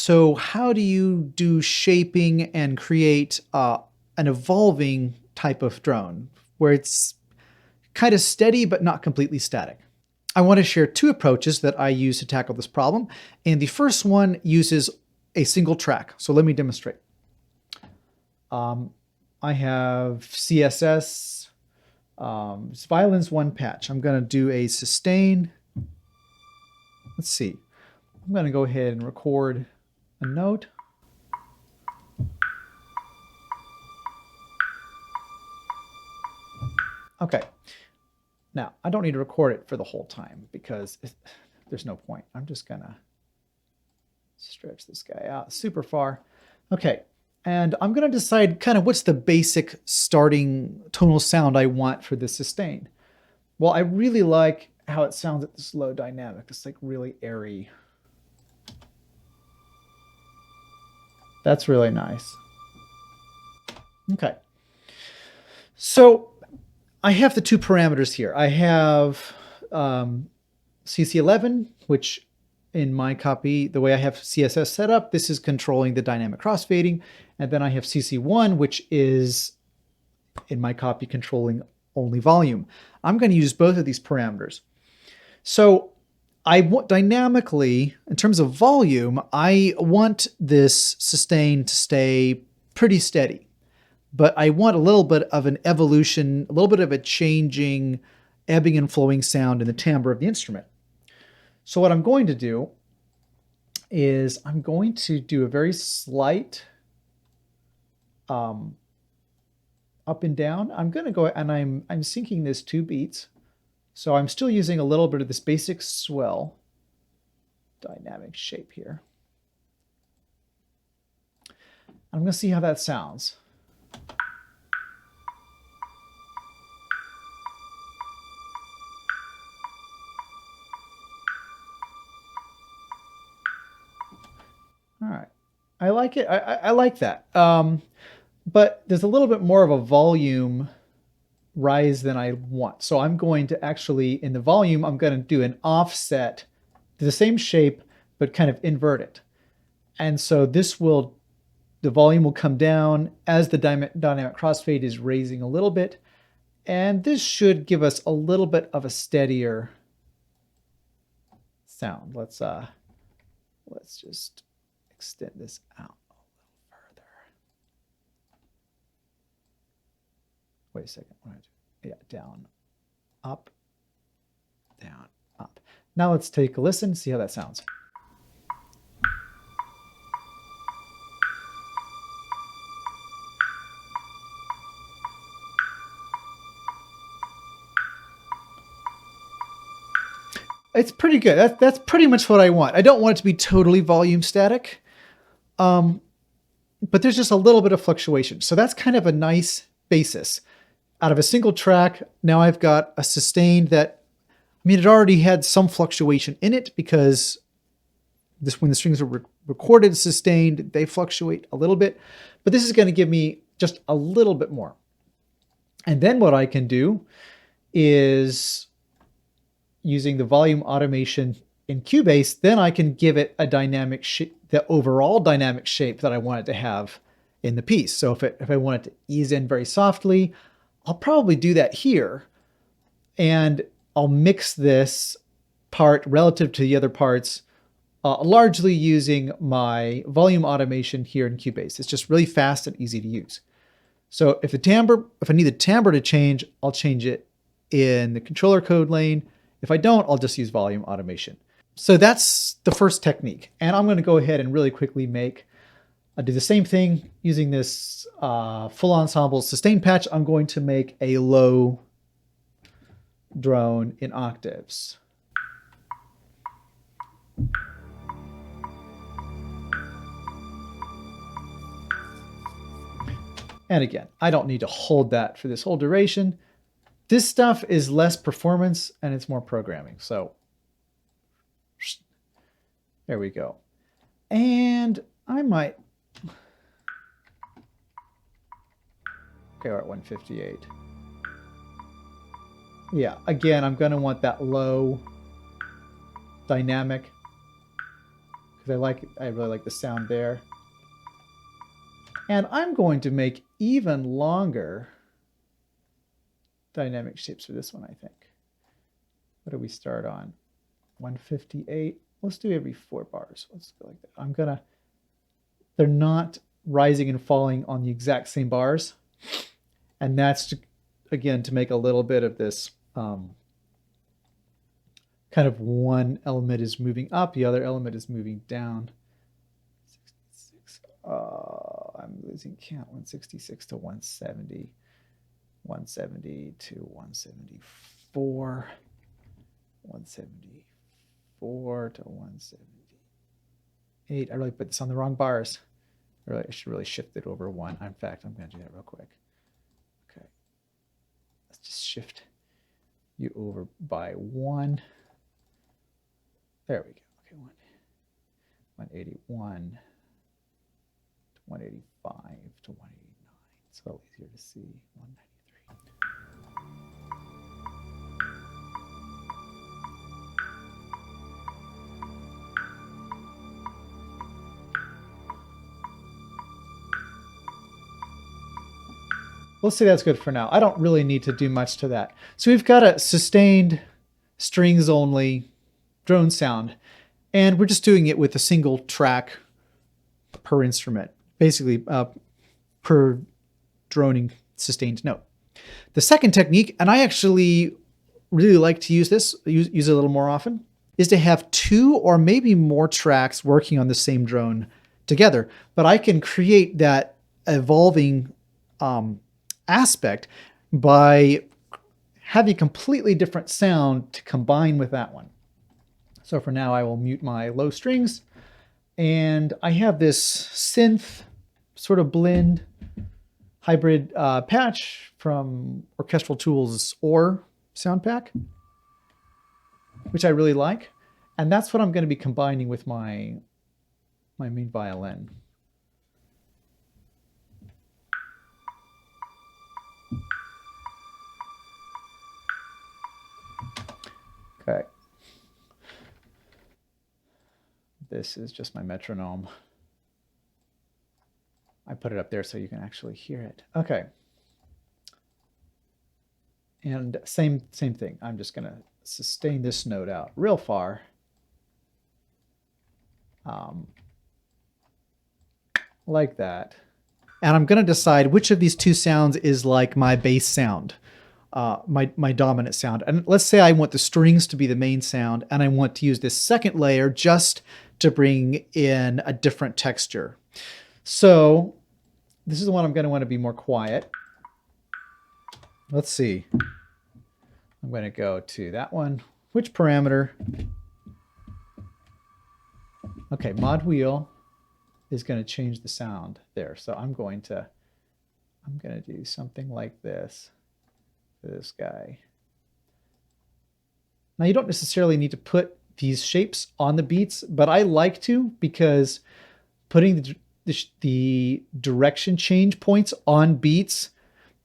So how do you do shaping and create an evolving type of drone where it's kind of steady but not completely static? I want to share two approaches that I use to tackle this problem. And the first one uses a single track. So let me demonstrate. I have CSS, violins one patch. I'm going to do a sustain. Let's see. I'm going to go ahead and record a note. Okay. Now, I don't need to record it for the whole time because there's no point. I'm just going to stretch this guy out super far. Okay. And I'm going to decide kind of what's the basic starting tonal sound I want for this sustain. Well, I really like how it sounds at this low dynamic. It's like really airy. That's really nice. Okay. So I have the two parameters here. I have CC11, which in my copy, the way I have CSS set up, this is controlling the dynamic crossfading. And then I have CC1, which is in my copy controlling only volume. I'm going to use both of these parameters. So I want dynamically, in terms of volume, I want this sustain to stay pretty steady. But I want a little bit of an evolution, a little bit of a changing, ebbing and flowing sound in the timbre of the instrument. So what I'm going to do is I'm going to do a very slight up and down. I'm going to go and I'm syncing this 2 beats. So I'm still using a little bit of this basic swell dynamic shape here. I'm going to see how that sounds. All right. I like it. I like that. But there's a little bit more of a volume rise than I want. So I'm going to actually, in the volume, I'm going to do an offset to the same shape, but kind of invert it. And so this will, the volume will come down as the dynamic crossfade is raising a little bit. And this should give us a little bit of a steadier sound. Let's just extend this out a little further. Wait a second. Yeah, down, up, down, up. Now let's take a listen, see how that sounds. It's pretty good. That's pretty much what I want. I don't want it to be totally volume static, but there's just a little bit of fluctuation. So that's kind of a nice basis. Out of a single track, now I've got a sustain that, I mean, it already had some fluctuation in it because when the strings are recorded, sustained, they fluctuate a little bit. But this is going to give me just a little bit more. And then what I can do is, using the volume automation in Cubase, then I can give it a dynamic shape, the overall dynamic shape that I want it to have in the piece. So if I want it to ease in very softly, I'll probably do that here. And I'll mix this part relative to the other parts, largely using my volume automation here in Cubase. It's just really fast and easy to use. So if I need the timbre to change, I'll change it in the controller code lane. If I don't, I'll just use volume automation. So that's the first technique. And I'm going to go ahead and really quickly do the same thing using this full ensemble sustain patch. I'm going to make a low drone in octaves. And again, I don't need to hold that for this whole duration. This stuff is less performance and it's more programming. So there we go. And I might, okay, we're at 158. Yeah, again, I'm going to want that low dynamic because I really like the sound there. And I'm going to make even longer dynamic shapes for this one, I think. What do we start on? 158. Let's do every 4 bars. Let's go like that. They're not rising and falling on the exact same bars. And that's, again, to make a little bit of this kind of one element is moving up, the other element is moving down. 66. I'm losing count. 166 to 170. 170 to 174. 174 to 178. I really put this on the wrong bars. I should really shift it over one. In fact, I'm going to do that real quick. Okay. Let's just shift you over by one. There we go. Okay, 181 to 185 to 189. It's a little easier to see. 193. Let's say that's good for now. I don't really need to do much to that. So we've got a sustained strings only drone sound, and we're just doing it with a single track per instrument, basically per droning sustained note. The second technique, and I actually really like to use this, use it a little more often, is to have 2 or maybe more tracks working on the same drone together. But I can create that evolving aspect by having a completely different sound to combine with that one. So for now, I will mute my low strings, and I have this synth sort of blend hybrid patch from Orchestral Tools or sound pack, which I really like. And that's what I'm going to be combining with my main violin. Okay. This is just my metronome. I put it up there so you can actually hear it. Okay. And same thing. I'm just going to sustain this note out real far. Like that. And I'm going to decide which of these 2 sounds is like my bass sound, my dominant sound. And let's say I want the strings to be the main sound, and I want to use this second layer just to bring in a different texture. So this is the one I'm going to want to be more quiet. Let's see. I'm going to go to that one. Which parameter? Okay, mod wheel is going to change the sound there. So I'm going to do something like this for this guy. Now you don't necessarily need to put these shapes on the beats, but I like to, because putting the direction change points on beats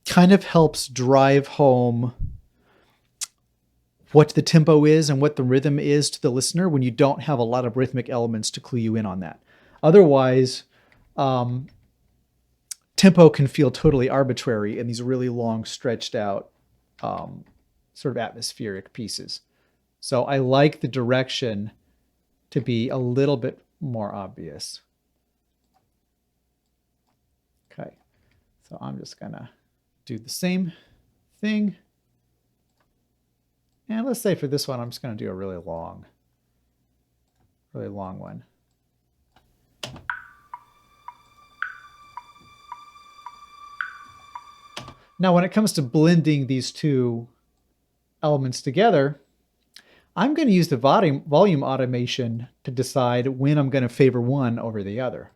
kind of helps drive home what the tempo is and what the rhythm is to the listener when you don't have a lot of rhythmic elements to clue you in on that. Otherwise, tempo can feel totally arbitrary in these really long, stretched out, sort of atmospheric pieces. So I like the direction to be a little bit more obvious. Okay, so I'm just gonna do the same thing. And let's say for this one, I'm just gonna do a really long one. Now, when it comes to blending these 2 elements together, I'm going to use the volume automation to decide when I'm going to favor one over the other.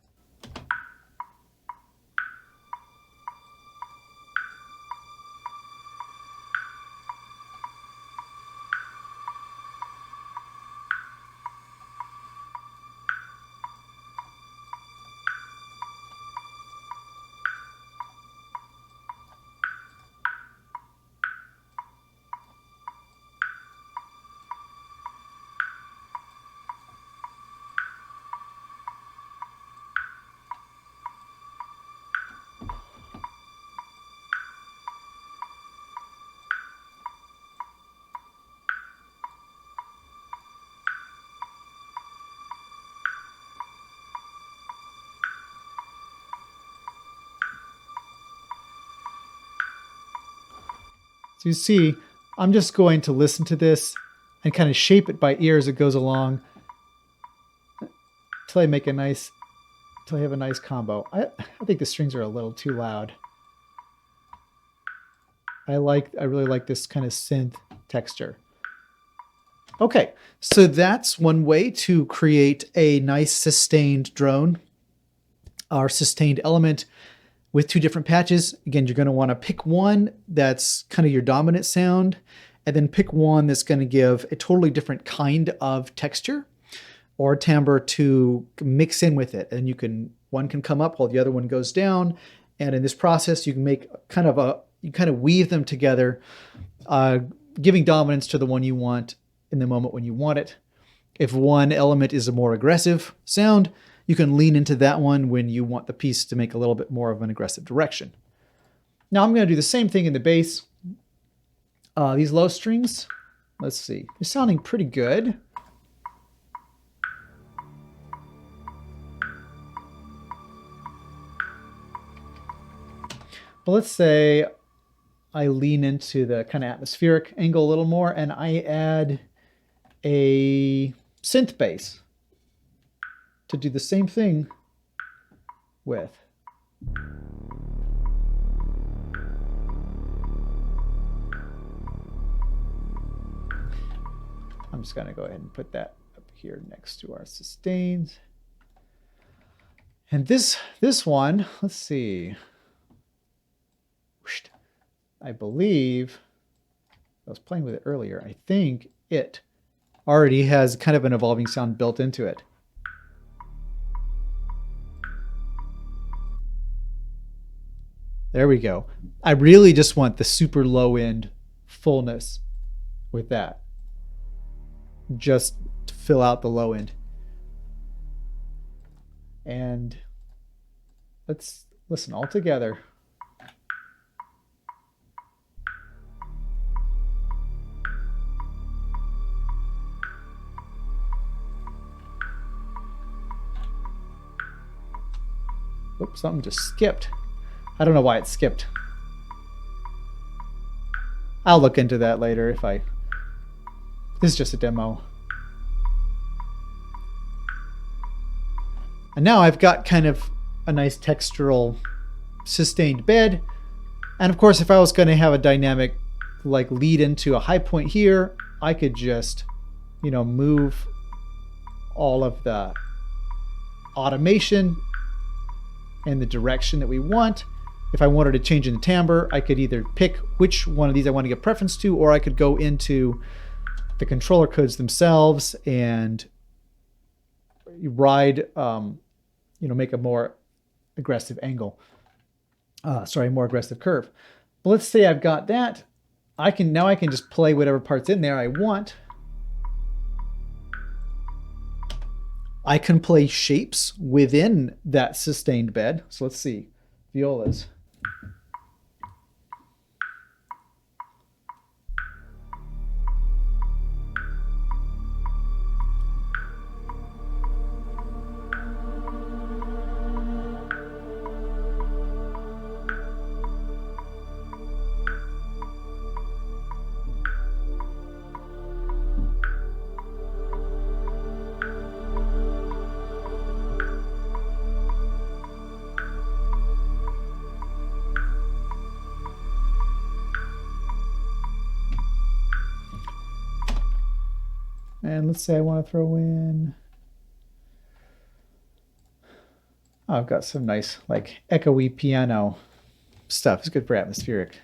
So you see, I'm just going to listen to this and kind of shape it by ear as it goes along until I make a nice, until I have a nice combo. I think the strings are a little too loud. I really like this kind of synth texture. Okay, so that's one way to create a nice sustained drone or sustained element with two different patches. Again, you're going to want to pick one that's kind of your dominant sound, and then pick one that's going to give a totally different kind of texture or timbre to mix in with it. And one can come up while the other one goes down. And in this process, you can make you kind of weave them together, giving dominance to the one you want in the moment when you want it. If one element is a more aggressive sound, you can lean into that one when you want the piece to make a little bit more of an aggressive direction. Now I'm going to do the same thing in the bass. These low strings, let's see, they're sounding pretty good. Well, let's say I lean into the kind of atmospheric angle a little more and I add a synth bass to do the same thing with. I'm just going to go ahead and put that up here next to our sustains. And this one, let's see. I believe I was playing with it earlier. I think it already has kind of an evolving sound built into it. There we go. I really just want the super low end fullness with that. Just to fill out the low end. And let's listen all together. Oops, something just skipped. I don't know why it skipped. I'll look into that later if I... This is just a demo. And now I've got kind of a nice textural sustained bed. And of course, if I was going to have a dynamic like lead into a high point here, I could just, move all of the automation in the direction that we want. If I wanted to change in the timbre, I could either pick which one of these I want to give preference to, or I could go into the controller codes themselves and ride, make a more aggressive angle. More aggressive curve. But let's say I've got that. Now I can just play whatever parts in there I want. I can play shapes within that sustained bed. So let's see, violas. And let's say I want to throw in, I've got some nice like echoey piano stuff. It's good for atmospheric.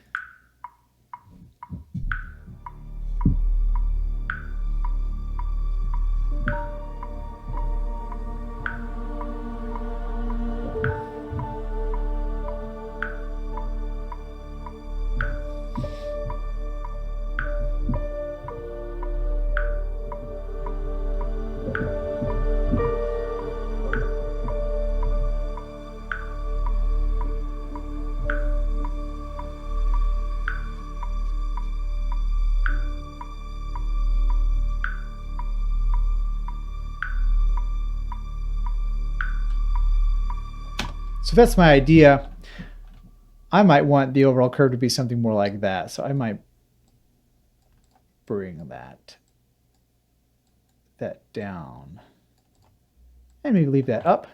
So if that's my idea, I might want the overall curve to be something more like that. So I might bring that down. And maybe leave that up.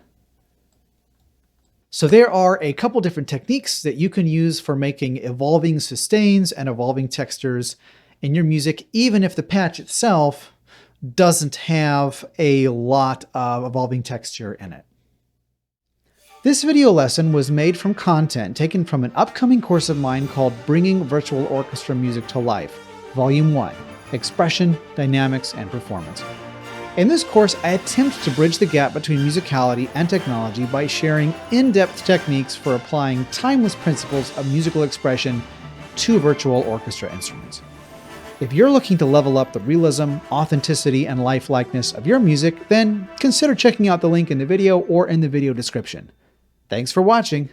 So there are a couple different techniques that you can use for making evolving sustains and evolving textures in your music, even if the patch itself doesn't have a lot of evolving texture in it. This video lesson was made from content taken from an upcoming course of mine called Bringing Virtual Orchestra Music to Life, Volume 1, Expression, Dynamics, and Performance. In this course, I attempt to bridge the gap between musicality and technology by sharing in-depth techniques for applying timeless principles of musical expression to virtual orchestra instruments. If you're looking to level up the realism, authenticity, and lifelikeness of your music, then consider checking out the link in the video or in the video description. Thanks for watching.